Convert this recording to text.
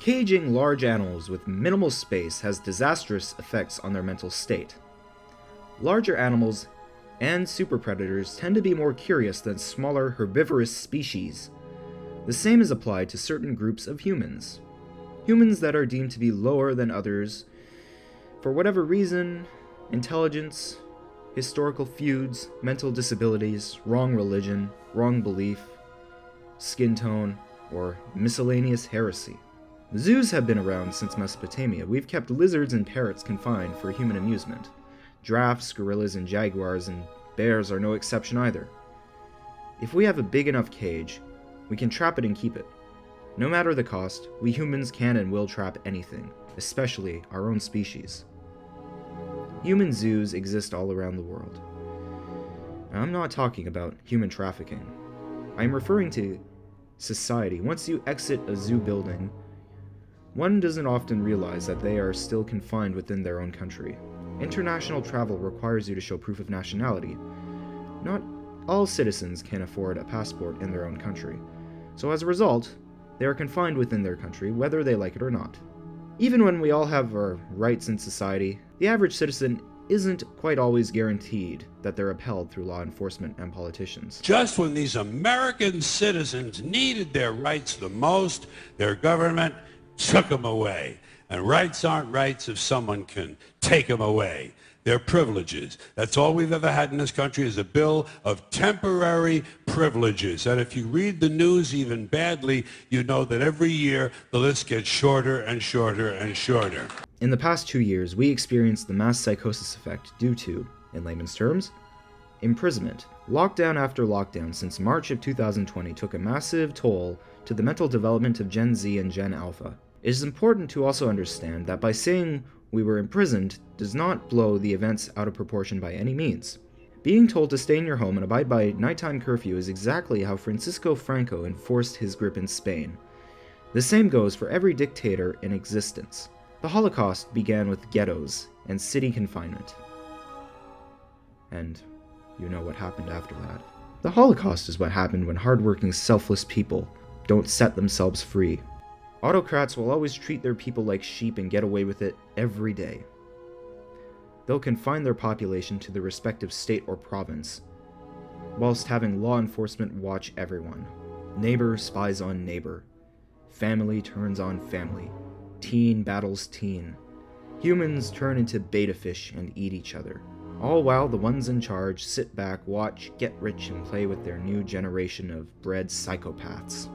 Caging large animals with minimal space has disastrous effects on their mental state. Larger animals and superpredators tend to be more curious than smaller herbivorous species. The same is applied to certain groups of humans. Humans that are deemed to be lower than others for whatever reason, intelligence, historical feuds, mental disabilities, wrong religion, wrong belief, skin tone, or miscellaneous heresy. Zoos have been around since Mesopotamia. We've kept lizards and parrots confined for human amusement. Giraffes, gorillas, and jaguars and bears are no exception either. If we have a big enough cage, we can trap it and keep it. No matter the cost, we humans can and will trap anything, especially our own species. Human zoos exist all around the world. Now, I'm not talking about human trafficking. I'm referring to society. Once you exit a zoo building, one doesn't often realize that they are still confined within their own country. International travel requires you to show proof of nationality. Not all citizens can afford a passport in their own country, so as a result, they are confined within their country whether they like it or not. Even when we all have our rights in society, the average citizen isn't quite always guaranteed that they're upheld through law enforcement and politicians. Just when these American citizens needed their rights the most, their government took them away. And rights aren't rights if someone can take them away. They're privileges. That's all we've ever had in this country is a bill of temporary privileges. And if you read the news even badly, you know that every year the list gets shorter and shorter and shorter. In the past 2 years, we experienced the mass psychosis effect due to, in layman's terms, imprisonment. Lockdown after lockdown since March of 2020 took a massive toll to the mental development of Gen Z and Gen Alpha. It is important to also understand that by saying we were imprisoned does not blow the events out of proportion by any means. Being told to stay in your home and abide by nighttime curfew is exactly how Francisco Franco enforced his grip in Spain. The same goes for every dictator in existence. The Holocaust began with ghettos and city confinement. And you know what happened after that. The Holocaust is what happened when hardworking, selfless people don't set themselves free. Autocrats will always treat their people like sheep and get away with it every day. They'll confine their population to the respective state or province, whilst having law enforcement watch everyone. Neighbor spies on neighbor. Family turns on family. Teen battles teen. Humans turn into beta fish and eat each other. All while the ones in charge sit back, watch, get rich, and play with their new generation of bred psychopaths.